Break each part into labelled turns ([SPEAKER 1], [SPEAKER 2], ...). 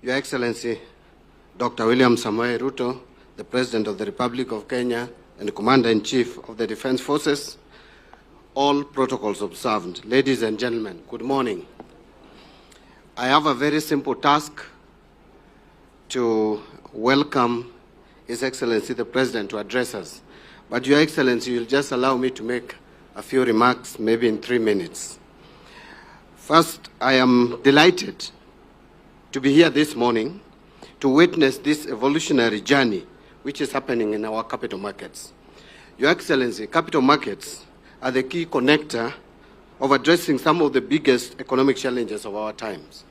[SPEAKER 1] Your Excellency, Dr. William Samoei Ruto, the President of the Republic of Kenya and Commander-in-Chief of the Defense Forces, all protocols observed. Ladies and gentlemen, good morning. I have a very simple task to welcome His Excellency the President to address us. But Your Excellency, you'll just allow me to make a few remarks, maybe in 3 minutes. First, I am delighted to be here this morning to witness this evolutionary journey which is happening in our capital markets. Your Excellency, capital markets are the key connector of addressing some of the biggest economic challenges of our times.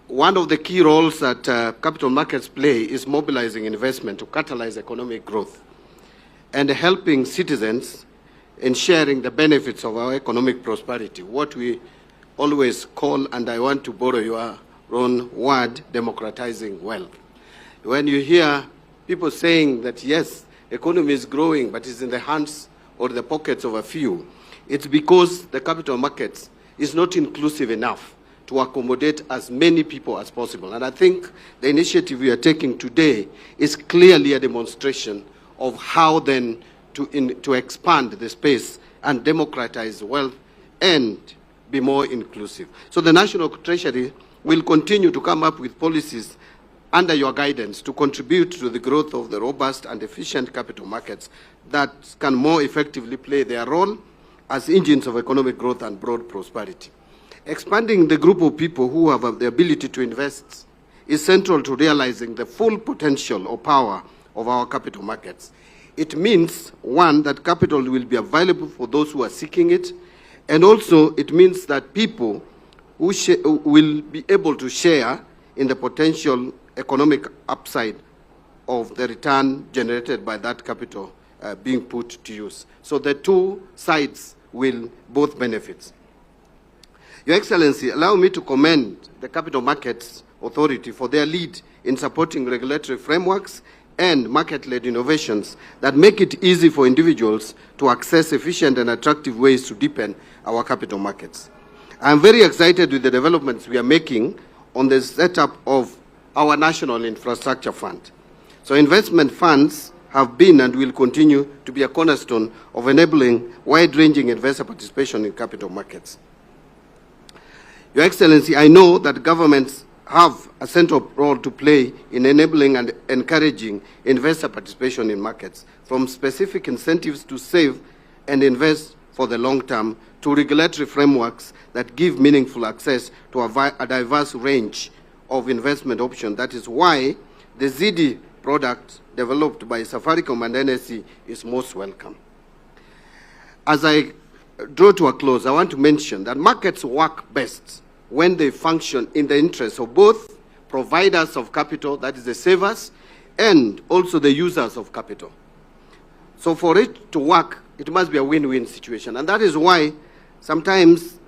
[SPEAKER 1] One of the key roles that capital markets play is mobilizing investment to catalyze economic growth and helping citizens in sharing the benefits of our economic prosperity, what we always call, and I want to borrow your own word, democratizing wealth. When you hear people saying that, yes, economy is growing, but it's in the hands or the pockets of a few, it's because the capital markets is not inclusive enough to accommodate as many people as possible. And I think the initiative we are taking today is clearly a demonstration of how then to expand the space and democratize wealth and be more inclusive. So the National Treasury will continue to come up with policies under your guidance to contribute to the growth of the robust and efficient capital markets that can more effectively play their role as engines of economic growth and broad prosperity. Expanding the group of people who have the ability to invest is central to realizing the full potential or power of our capital markets. It means, one, that capital will be available for those who are seeking it, and also it means that people who will be able to share in the potential economic upside of the return generated by that capital being put to use. So the two sides will both benefit. Your Excellency, allow me to commend the Capital Markets Authority for their lead in supporting regulatory frameworks and market-led innovations that make it easy for individuals to access efficient and attractive ways to deepen our capital markets. I am very excited with the developments we are making on the setup of our National Infrastructure Fund. So investment funds have been and will continue to be a cornerstone of enabling wide-ranging investor participation in capital markets. Your Excellency, I know that governments have a central role to play in enabling and encouraging investor participation in markets, from specific incentives to save and invest for the long term to regulatory frameworks that give meaningful access to a diverse range of investment options. That is why the ZIIDI product developed by Safaricom and NSE is most welcome. As I draw to a close, I want to mention that markets work best when they function in the interest of both providers of capital, that is the savers, and also the users of capital. So for it to work, it must be a win-win situation. And that is why sometimes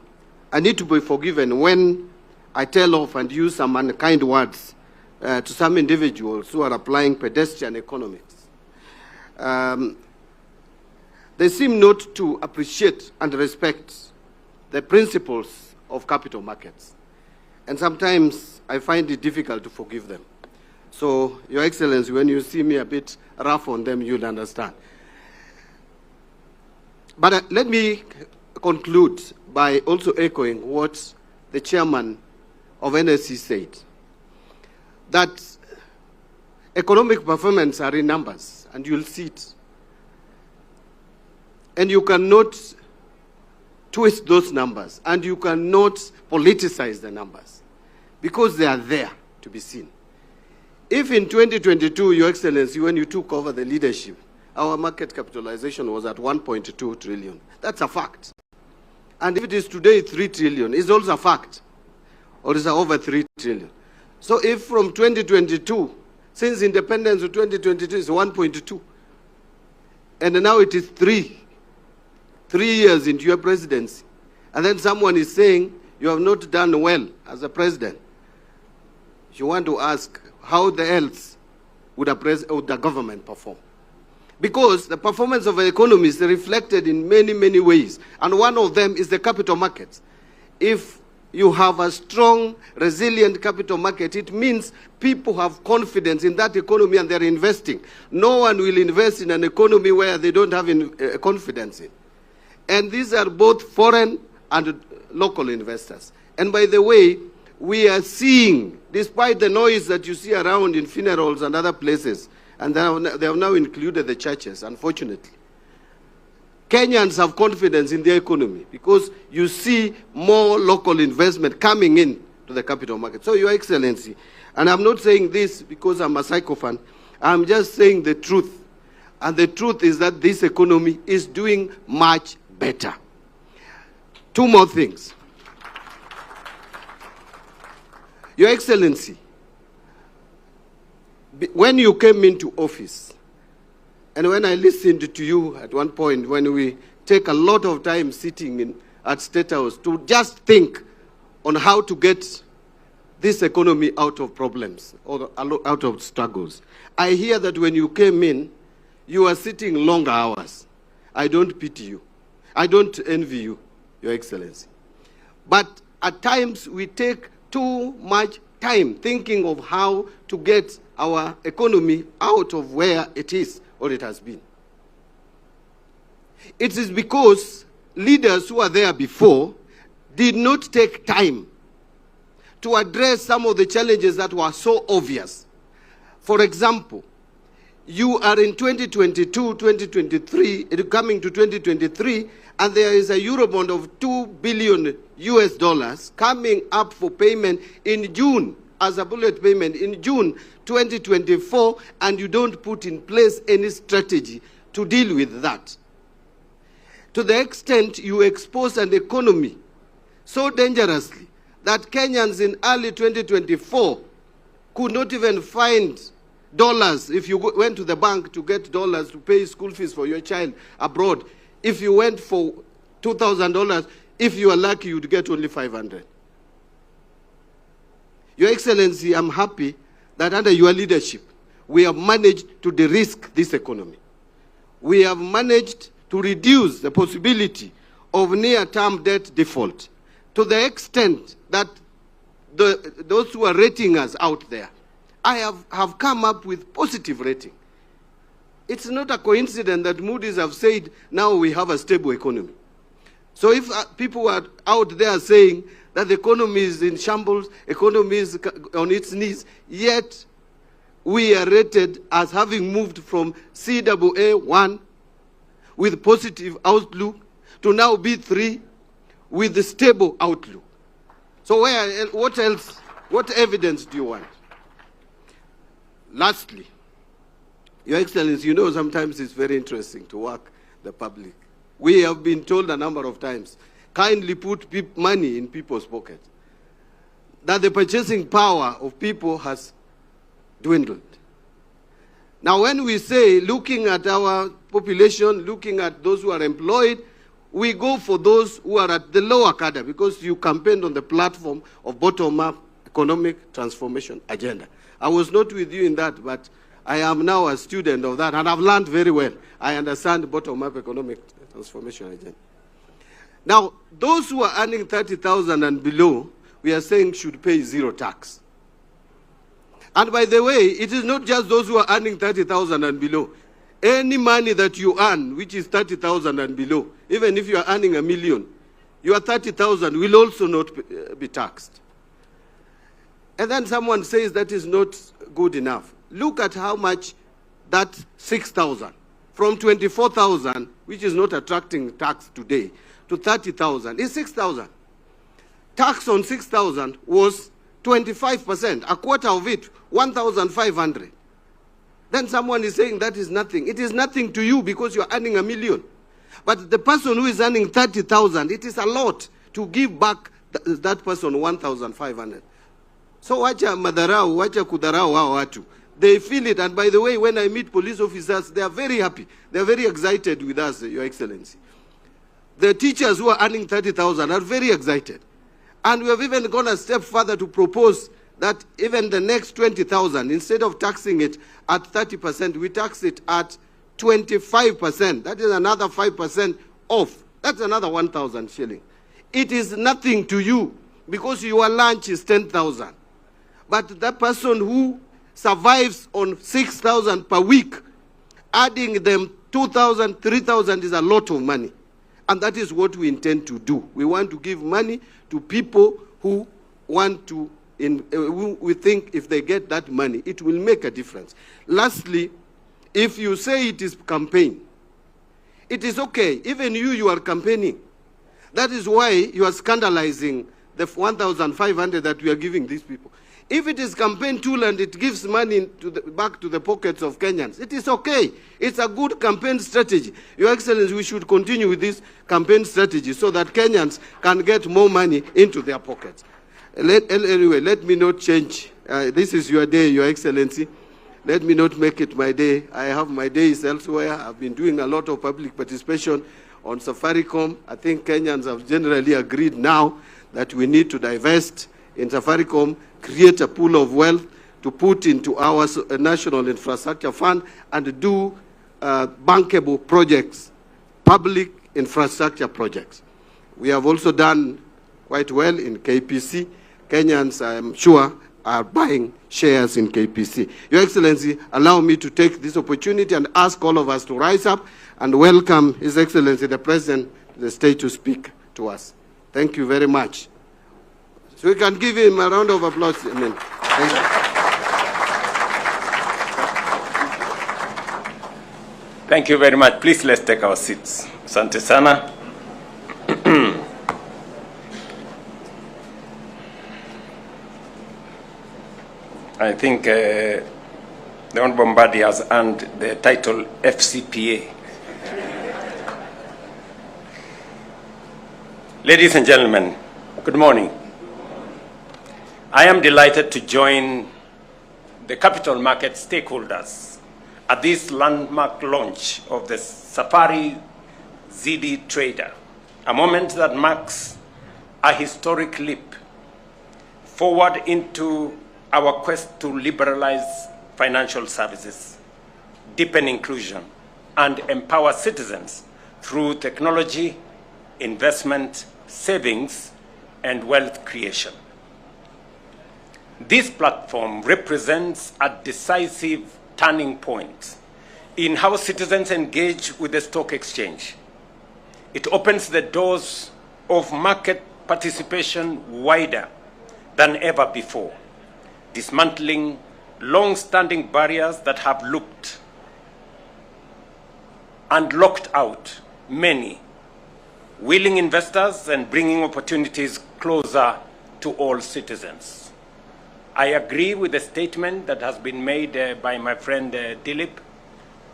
[SPEAKER 1] I need to be forgiven when I tell off and use some unkind words to some individuals who are applying pedestrian economics. They seem not to appreciate and respect the principles of capital markets. And sometimes I find it difficult to forgive them. So, Your Excellency, when you see me a bit rough on them, you'll understand. But let me conclude by also echoing what the chairman of NSE said, that economic performance are in numbers, and you'll see it. And you cannot twist those numbers, and you cannot politicize the numbers, because they are there to be seen. If in 2022, Your Excellency, when you took over the leadership, our market capitalization was at 1.2 trillion. That's a fact. And if it is today 3 trillion, it's also a fact. Or is over 3 trillion. So if from 2022, since independence of 2022 is 1.2, and now it is 3 years into your presidency, and then someone is saying you have not done well as a president, you want to ask how the else would a government perform? Because the performance of an economy is reflected in many, many ways. And one of them is the capital markets. If you have a strong, resilient capital market, it means people have confidence in that economy and they're investing. No one will invest in an economy where they don't have confidence in. And these are both foreign and local investors. And by the way, we are seeing, despite the noise that you see around in funerals and other places, and they have now included the churches, unfortunately, Kenyans have confidence in their economy because you see more local investment coming in to the capital market. So, Your Excellency, and I'm not saying this because I'm a psychophant, I'm just saying the truth. And the truth is that this economy is doing much better. Two more things. Your Excellency, when you came into office, and when I listened to you at one point, when we take a lot of time sitting at State House to just think on how to get this economy out of problems or out of struggles, I hear that when you came in, you were sitting longer hours. I don't pity you. I don't envy you, Your Excellency. But at times we take too much time thinking of how to get our economy out of where it is or it has been. It is because leaders who were there before did not take time to address some of the challenges that were so obvious. For example, you are in 2022, 2023, coming to 2023, and there is a Eurobond of $2 billion US coming up for payment in June, as a bullet payment in June 2024, and you don't put in place any strategy to deal with that. To the extent you expose an economy so dangerously that Kenyans in early 2024 could not even find dollars if you went to the bank to get dollars to pay school fees for your child abroad. If you went for $2,000, if you are lucky, you'd get only 500. Your Excellency, I'm happy that under your leadership, we have managed to de-risk this economy. We have managed to reduce the possibility of near-term debt default to the extent that those who are rating us out there, I have come up with positive rating. It's not a coincidence that Moody's have said now we have a stable economy. So if people are out there saying that the economy is in shambles, economy is on its knees, yet we are rated as having moved from CAA1 with positive outlook to now B3 with a stable outlook. So what else, what evidence do you want? Lastly, Your Excellency, you know sometimes it's very interesting to work the public. We have been told a number of times, kindly put money in people's pockets, that the purchasing power of people has dwindled. Now when we say, looking at our population, looking at those who are employed, we go for those who are at the lower cadre because you campaigned on the platform of bottom-up economic transformation agenda. I was not with you in that, but I am now a student of that, and I've learned very well. I understand bottom-up economic transformation agenda. Now, those who are earning 30,000 and below, we are saying should pay zero tax. And by the way, it is not just those who are earning 30,000 and below. Any money that you earn, which is 30,000 and below, even if you are earning $1 million, your 30,000 will also not be taxed. And then someone says that is not good enough. Look at how much that 6,000, from 24,000, which is not attracting tax today, to 30,000, is 6,000. Tax on 6,000 was 25%, a quarter of it, 1,500. Then someone is saying that is nothing. It is nothing to you because you are earning $1 million. But the person who is earning 30,000, it is a lot to give back that person 1,500. So wacha madharau, wacha kudharau hao watu. They feel it, and by the way, when I meet police officers, they are very happy. They are very excited with us, Your Excellency. The teachers who are earning 30,000 are very excited. And we have even gone a step further to propose that even the next 20,000, instead of taxing it at 30%, we tax it at 25%. That is another 5% off. That's another 1,000 shilling. It is nothing to you because your lunch is 10,000. But that person who survives on 6,000 per week, adding them 2,000, 3,000 is a lot of money. And that is what we intend to do. We want to give money to people who want to, we think if they get that money, it will make a difference. Lastly, if you say it is campaign, it is okay. Even you are campaigning. That is why you are scandalizing the 1,500 that we are giving these people. If it is campaign tool and it gives money back to the pockets of Kenyans, it is okay. It's a good campaign strategy. Your Excellency, we should continue with this campaign strategy so that Kenyans can get more money into their pockets. Anyway, let me not change. This is your day, Your Excellency. Let me not make it my day. I have my days elsewhere. I've been doing a lot of public participation on Safaricom. I think Kenyans have generally agreed now that we need to divest in Safaricom, create a pool of wealth to put into our national infrastructure fund and do bankable projects, public infrastructure projects. We have also done quite well in KPC. Kenyans, I am sure, are buying shares in KPC. Your Excellency, allow me to take this opportunity and ask all of us to rise up and welcome His Excellency, the President of the State, to speak to us. Thank you very much. So we can give him a round of applause. Amen. Thank you.
[SPEAKER 2] Thank you very much. Please, let's take our seats. Asante sana. I think the Honorable Mbadi has earned the title FCPA. Ladies and gentlemen, good morning. I am delighted to join the capital market stakeholders at this landmark launch of the Safari ZIIDI Trader, a moment that marks a historic leap forward into our quest to liberalize financial services, deepen inclusion, and empower citizens through technology, investment, savings, and wealth creation. This platform represents a decisive turning point in how citizens engage with the stock exchange. It opens the doors of market participation wider than ever before, dismantling long-standing barriers that have looked and locked out many willing investors and bringing opportunities closer to all citizens. I agree with the statement that has been made by my friend Dilip,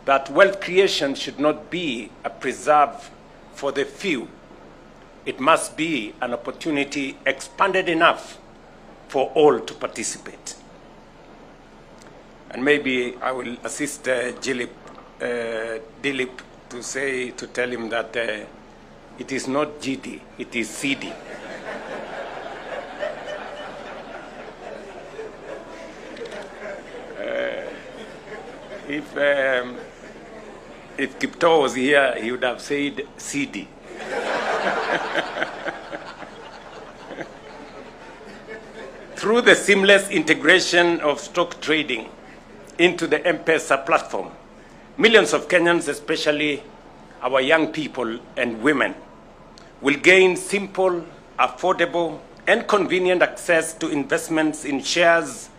[SPEAKER 2] that wealth creation should not be a preserve for the few. It must be an opportunity expanded enough for all to participate. And maybe I will assist Dilip to tell him that it is not GD, it is CD. If Kipto was here, he would have said CD. Through the seamless integration of stock trading into the M-Pesa platform, millions of Kenyans, especially our young people and women, will gain simple, affordable, and convenient access to investments in shares,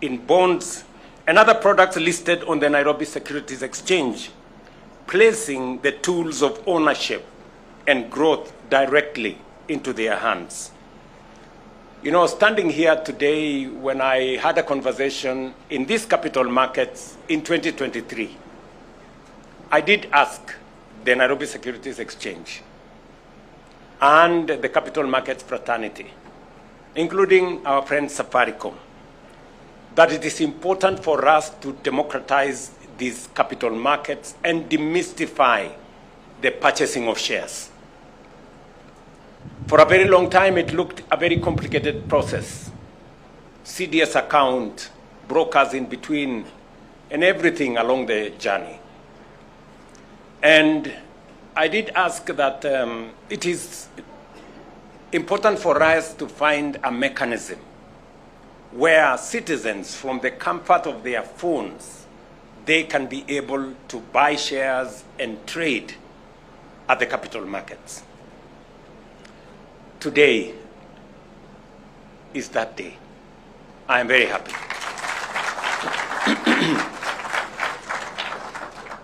[SPEAKER 2] in bonds, and other products listed on the Nairobi Securities Exchange, placing the tools of ownership and growth directly into their hands. You know, standing here today, when I had a conversation in these capital markets in 2023, I did ask the Nairobi Securities Exchange and the capital markets fraternity, including our friend Safaricom, that it is important for us to democratize these capital markets and demystify the purchasing of shares. For a very long time, it looked a very complicated process. CDS account, brokers in between, and everything along the journey. And I did ask that it is important for us to find a mechanism where citizens, from the comfort of their phones, they can be able to buy shares and trade at the capital markets. Today is that day. I am very happy.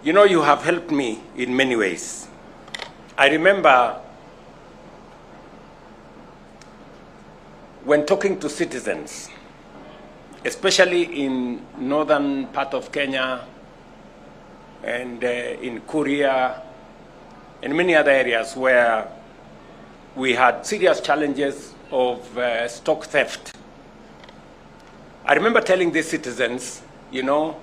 [SPEAKER 2] You know, you have helped me in many ways. I remember when talking to citizens, especially in northern part of Kenya and in Korea and many other areas where we had serious challenges of stock theft. I remember telling these citizens, you know,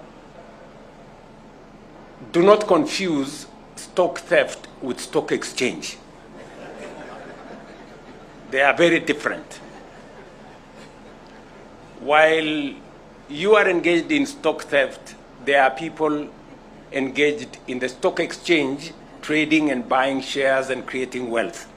[SPEAKER 2] do not confuse stock theft with stock exchange. They are very different. While you are engaged in stock theft, there are people engaged in the stock exchange, trading and buying shares and creating wealth.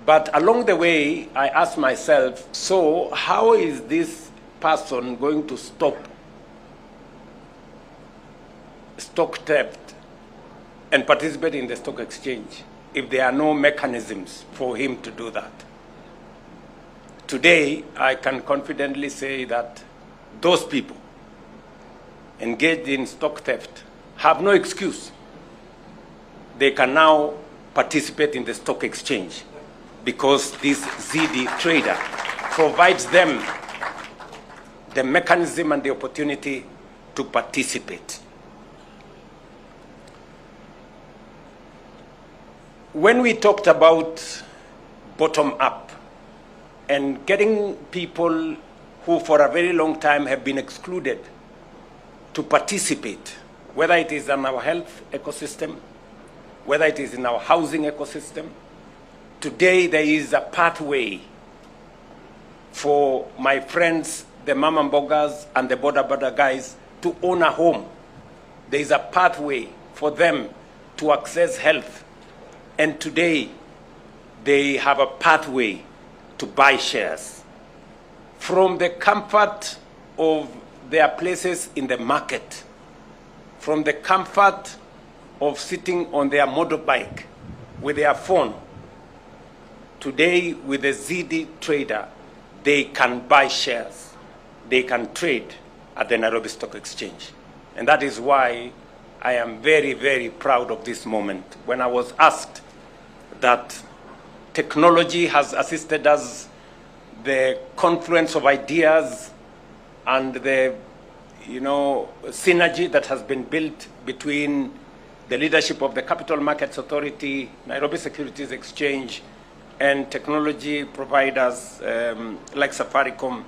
[SPEAKER 2] But along the way, I asked myself, so how is this person going to stop stock theft and participate in the stock exchange if there are no mechanisms for him to do that? Today, I can confidently say that those people engaged in stock theft have no excuse. They can now participate in the stock exchange because this ZIIDI trader provides them the mechanism and the opportunity to participate. When we talked about bottom-up and getting people who for a very long time have been excluded to participate, whether it is in our health ecosystem, whether it is in our housing ecosystem, today there is a pathway for my friends, the mama mbogas and the boda guys to own a home. There is a pathway for them to access health. And today, they have a pathway to buy shares from the comfort of their places in the market, from the comfort of sitting on their motorbike with their phone. Today, with the ZIIDI trader, they can buy shares. They can trade at the Nairobi Stock Exchange. And that is why I am very, very proud of this moment. When I was asked that technology has assisted us, the confluence of ideas and the, you know, synergy that has been built between the leadership of the Capital Markets Authority, Nairobi Securities Exchange, and technology providers like Safaricom,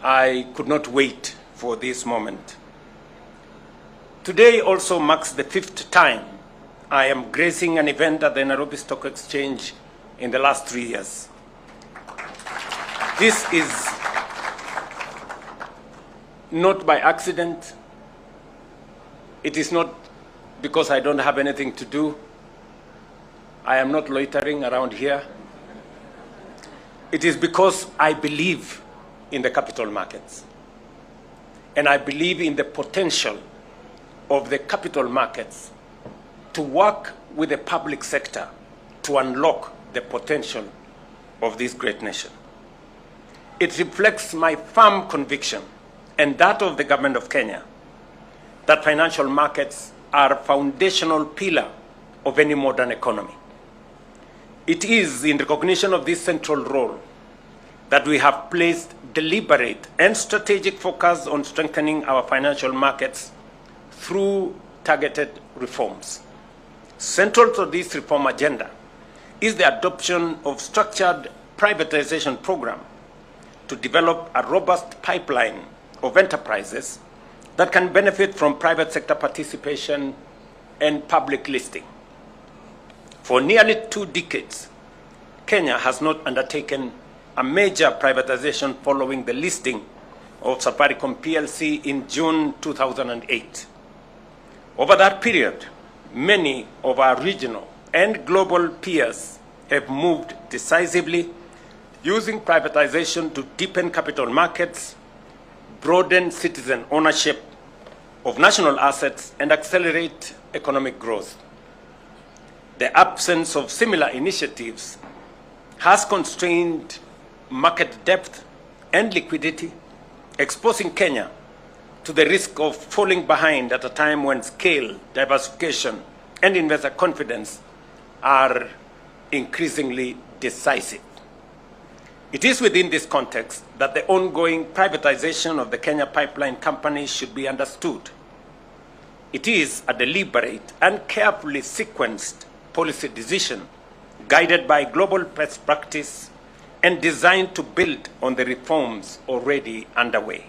[SPEAKER 2] I could not wait for this moment. Today also marks the 5th time I am gracing an event at the Nairobi Stock Exchange in the last 3 years. This is not by accident. It is not because I don't have anything to do. I am not loitering around here. It is because I believe in the capital markets. And I believe in the potential of the capital markets to work with the public sector to unlock the potential of this great nation. It reflects my firm conviction and that of the government of Kenya that financial markets are a foundational pillar of any modern economy. It is in recognition of this central role that we have placed deliberate and strategic focus on strengthening our financial markets through targeted reforms. Central to this reform agenda is the adoption of structured privatization program to develop a robust pipeline of enterprises that can benefit from private sector participation and public listing. For nearly 2 decades, Kenya has not undertaken a major privatization following the listing of Safaricom PLC in June 2008. Over that period, many of our regional and global peers have moved decisively, using privatization to deepen capital markets, broaden citizen ownership of national assets, and accelerate economic growth. The absence of similar initiatives has constrained market depth and liquidity, exposing Kenya to the risk of falling behind at a time when scale, diversification, and investor confidence are increasingly decisive. It is within this context that the ongoing privatization of the Kenya Pipeline Company should be understood. It is a deliberate and carefully sequenced policy decision guided by global best practice and designed to build on the reforms already underway.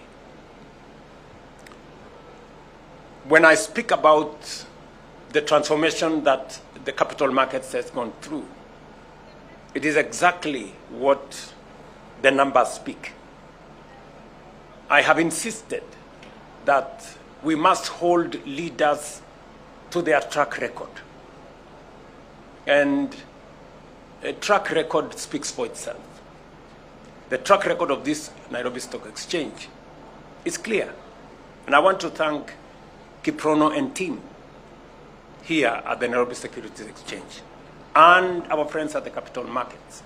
[SPEAKER 2] When I speak about the transformation that the capital markets has gone through, it is exactly what the numbers speak. I have insisted that we must hold leaders to their track record. And a track record speaks for itself. The track record of this Nairobi Stock Exchange is clear. And I want to thank Kiprono and team here at the Nairobi Securities Exchange and our friends at the capital markets.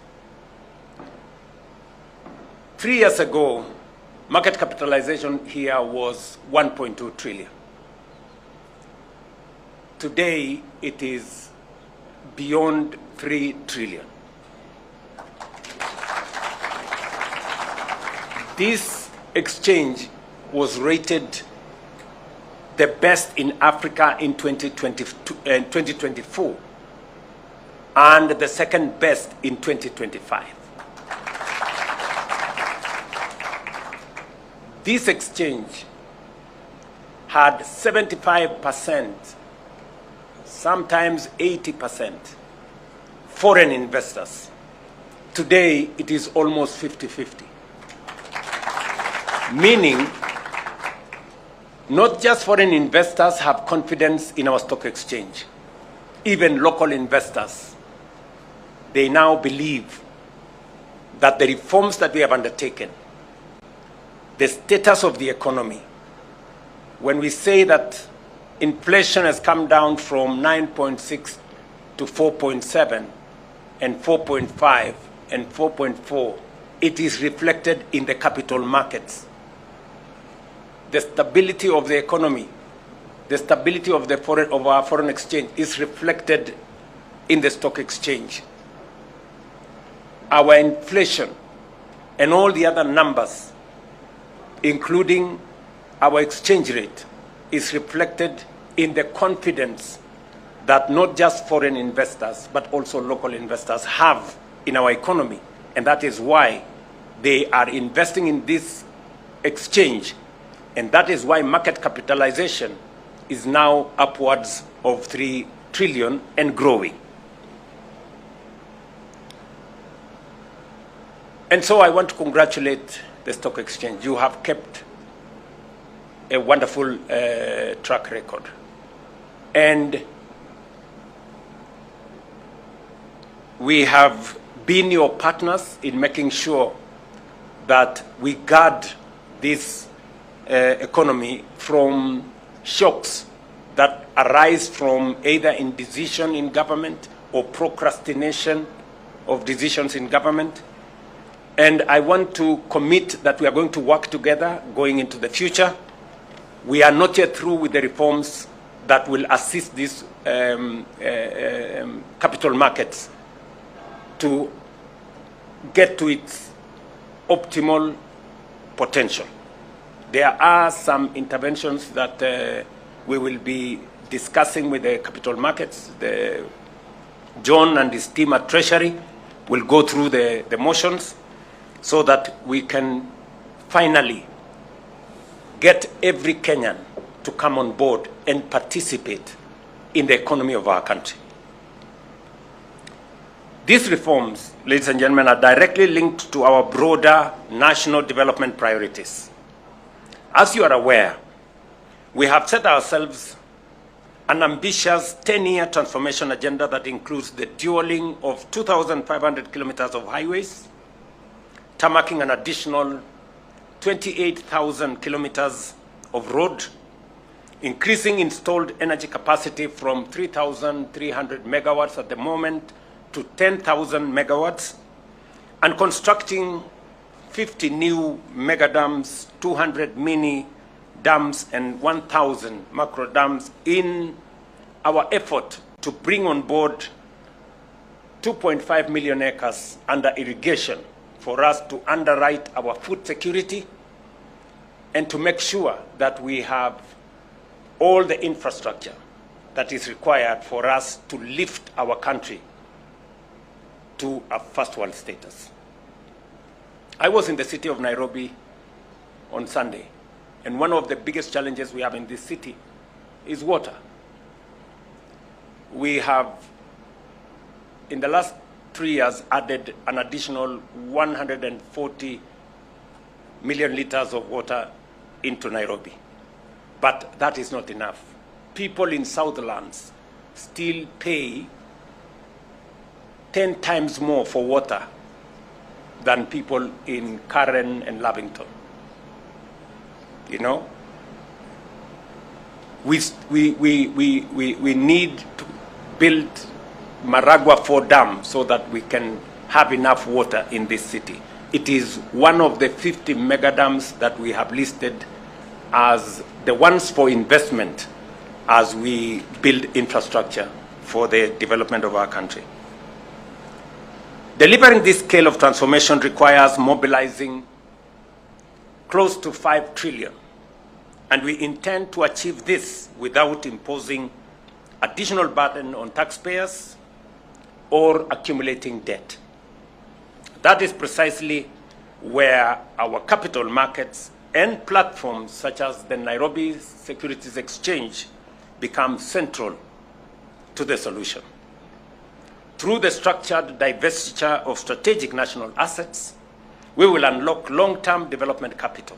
[SPEAKER 2] 3 years ago, market capitalization here was 1.2 trillion. Today, it is beyond 3 trillion. This exchange was rated the best in Africa in 2024 and the second best in 2025. This exchange had 75%, sometimes 80% foreign investors. Today, it is almost 50-50. Meaning, not just foreign investors have confidence in our stock exchange. Even local investors, they now believe that the reforms that we have undertaken, the status of the economy, when we say that inflation has come down from 9.6 to 4.7 and 4.5 and 4.4, it is reflected in the capital markets. The stability of the economy, the stability of our foreign exchange is reflected in the stock exchange. Our inflation and all the other numbers, including our exchange rate, is reflected in the confidence that not just foreign investors, but also local investors have in our economy. And that is why they are investing in this exchange. And that is why market capitalization is now upwards of 3 trillion and growing. And so I want to congratulate the stock exchange. You have kept a wonderful track record. And we have been your partners in making sure that we guard this economy from shocks that arise from either indecision in government or procrastination of decisions in government. And I want to commit that we are going to work together going into the future. We are not yet through with the reforms that will assist these capital markets to get to its optimal potential. There are some interventions that we will be discussing with the capital markets. John and his team at Treasury will go through the motions so that we can finally get every Kenyan to come on board and participate in the economy of our country. These reforms, ladies and gentlemen, are directly linked to our broader national development priorities. As you are aware, we have set ourselves an ambitious 10-year transformation agenda that includes the dualing of 2,500 kilometers of highways, tarmacking an additional 28,000 kilometers of road, increasing installed energy capacity from 3,300 megawatts at the moment to 10,000 megawatts, and constructing 50 new mega dams, 200 mini dams, and 1,000 macro dams in our effort to bring on board 2.5 million acres under irrigation for us to underwrite our food security and to make sure that we have all the infrastructure that is required for us to lift our country to a first world status. I was in the city of Nairobi on Sunday, and one of the biggest challenges we have in this city is water. We have, in the last 3 years, added an additional 140 million liters of water into Nairobi. But that is not enough. People in Southlands still pay 10 times more for water than people in Karen and Lavington. You know? We need to build Maragua 4 Dam so that we can have enough water in this city. It is one of the 50 mega dams that we have listed as the ones for investment as we build infrastructure for the development of our country. Delivering this scale of transformation requires mobilizing close to 5 trillion, and we intend to achieve this without imposing additional burden on taxpayers or accumulating debt. That is precisely where our capital markets and platforms such as the Nairobi Securities Exchange become central to the solution. Through the structured divestiture of strategic national assets, we will unlock long-term development capital.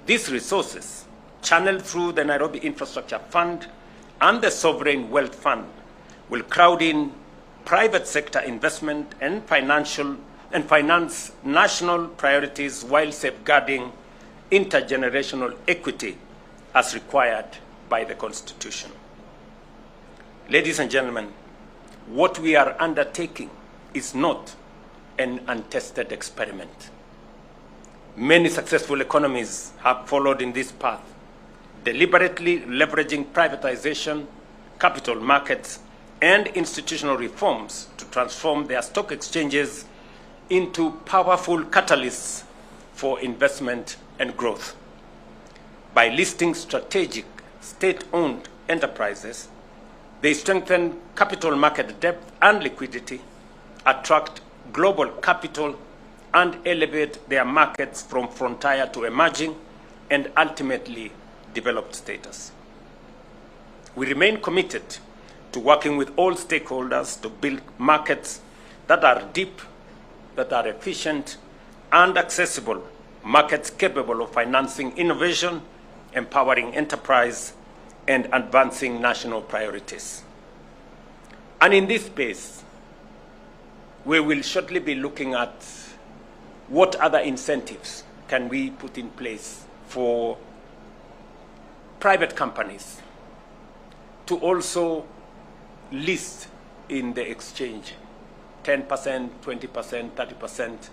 [SPEAKER 2] These resources, channeled through the Nairobi Infrastructure Fund and the Sovereign Wealth Fund, will crowd in private sector investment and finance national priorities while safeguarding intergenerational equity as required by the Constitution. Ladies and gentlemen, what we are undertaking is not an untested experiment. Many successful economies have followed in this path, deliberately leveraging privatization, capital markets, and institutional reforms to transform their stock exchanges into powerful catalysts for investment and growth. By listing strategic state-owned enterprises, they strengthen capital market depth and liquidity, attract global capital, and elevate their markets from frontier to emerging and ultimately developed status. We remain committed to working with all stakeholders to build markets that are deep, that are efficient, and accessible, markets capable of financing innovation, empowering enterprise, and advancing national priorities. And in this space, we will shortly be looking at what other incentives can we put in place for private companies to also list in the exchange 10%, 20%, 30%,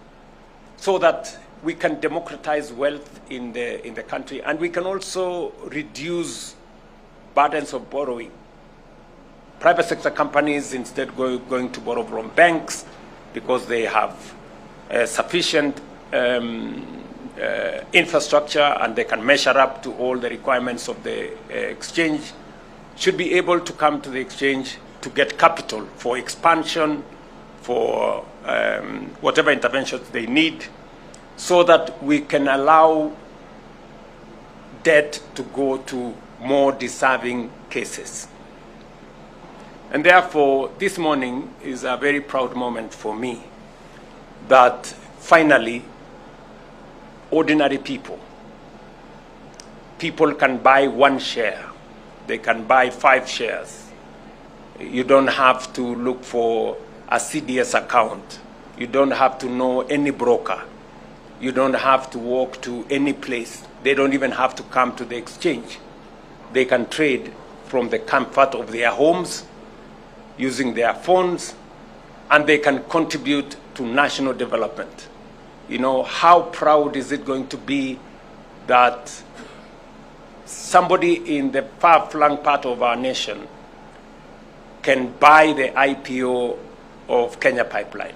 [SPEAKER 2] so that we can democratize wealth in the country, and we can also reduce burdens of borrowing. Private sector companies instead going to borrow from banks because they have sufficient infrastructure and they can measure up to all the requirements of the exchange, should be able to come to the exchange to get capital for expansion, for whatever interventions they need, so that we can allow debt to go to more deserving cases. And therefore, this morning is a very proud moment for me that finally, ordinary people can buy one share. They can buy 5 shares. You don't have to look for a CDS account. You don't have to know any broker. You don't have to walk to any place. They don't even have to come to the exchange. They can trade from the comfort of their homes, using their phones, and they can contribute to national development. You know, how proud is it going to be that somebody in the far-flung part of our nation can buy the IPO of Kenya Pipeline?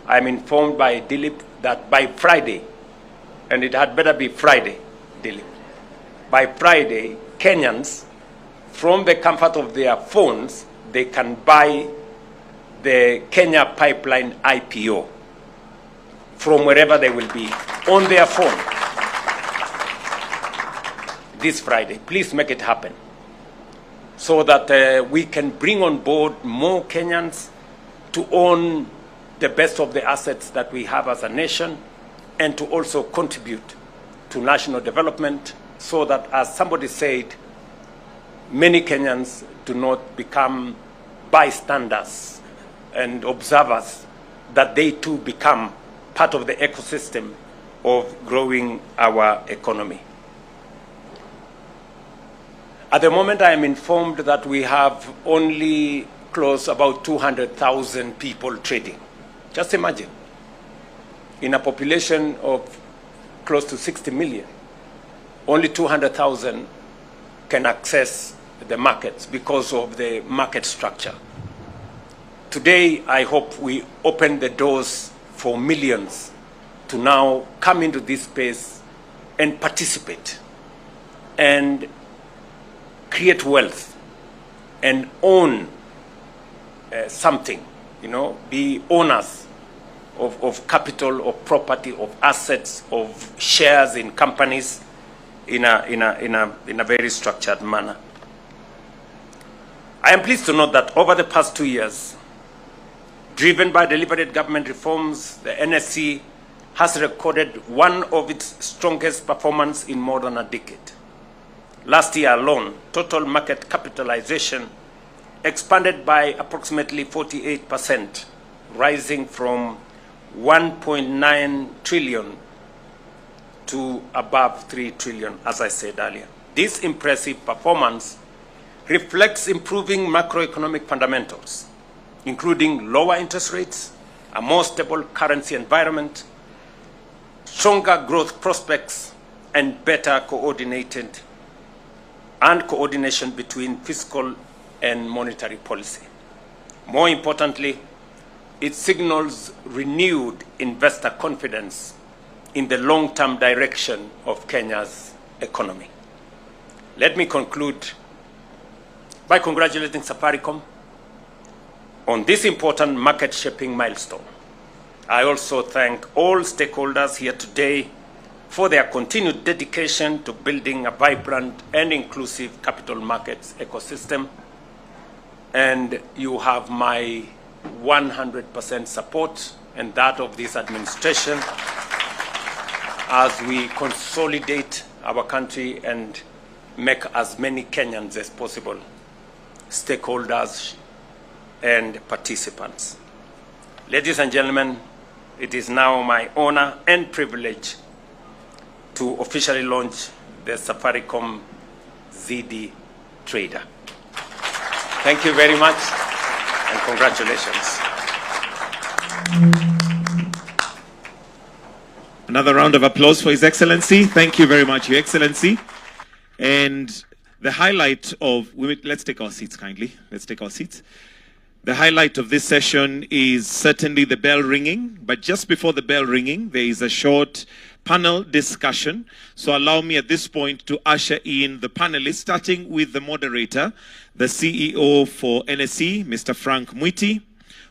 [SPEAKER 2] I'm informed by Dilip that by Friday, and it had better be Friday, Dilip, by Friday, Kenyans, from the comfort of their phones, they can buy the Kenya Pipeline IPO from wherever they will be on their phone this Friday. Please make it happen so that we can bring on board more Kenyans to own the best of the assets that we have as a nation and to also contribute to national development so that, as somebody said, many Kenyans do not become bystanders and observers, that they too become part of the ecosystem of growing our economy. At the moment, I am informed that we have only close about 200,000 people trading. Just imagine, in a population of close to 60 million, only 200,000 can access the markets because of the market structure. Today, I hope we open the doors for millions to now come into this space and participate and create wealth and own something, you know, be owners of capital, of property, of assets, of shares in companies in a very structured manner. I am pleased to note that over the past 2 years, driven by deliberate government reforms, the NSE has recorded one of its strongest performance in more than a decade. Last year alone, total market capitalization expanded by approximately 48%, rising from 1.9 trillion to above 3 trillion, as I said earlier. This impressive performance reflects improving macroeconomic fundamentals, including lower interest rates, a more stable currency environment, stronger growth prospects, and better coordination between fiscal and monetary policy. More importantly, it signals renewed investor confidence in the long-term direction of Kenya's economy. Let me conclude by congratulating Safaricom on this important market-shaping milestone. I also thank all stakeholders here today for their continued dedication to building a vibrant and inclusive capital markets ecosystem. And you have my 100% support and that of this administration as we consolidate our country and make as many Kenyans as possible stakeholders and participants. Ladies and gentlemen, it is now my honor and privilege to officially launch the Safaricom ZIIDI Trader. Thank you very much and congratulations.
[SPEAKER 3] Another round of applause for His Excellency. Thank you very much, Your Excellency. And the highlight of, let's take our seats kindly. Let's take our seats. The highlight of this session is certainly the bell ringing, but just before the bell ringing, there is a short panel discussion. So allow me at this point to usher in the panelists, starting with the moderator, the CEO for NSE, Mr. Frank Mwiti,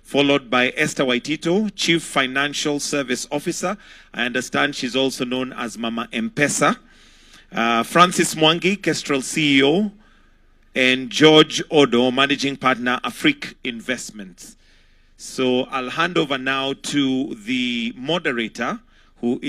[SPEAKER 3] followed by Esther Waitito, Chief Financial Service Officer. I understand she's also known as Mama M-Pesa. Francis Mwangi, Kestrel CEO, and George Odo, Managing Partner, Afrique Investments. So I'll hand over now to the moderator, who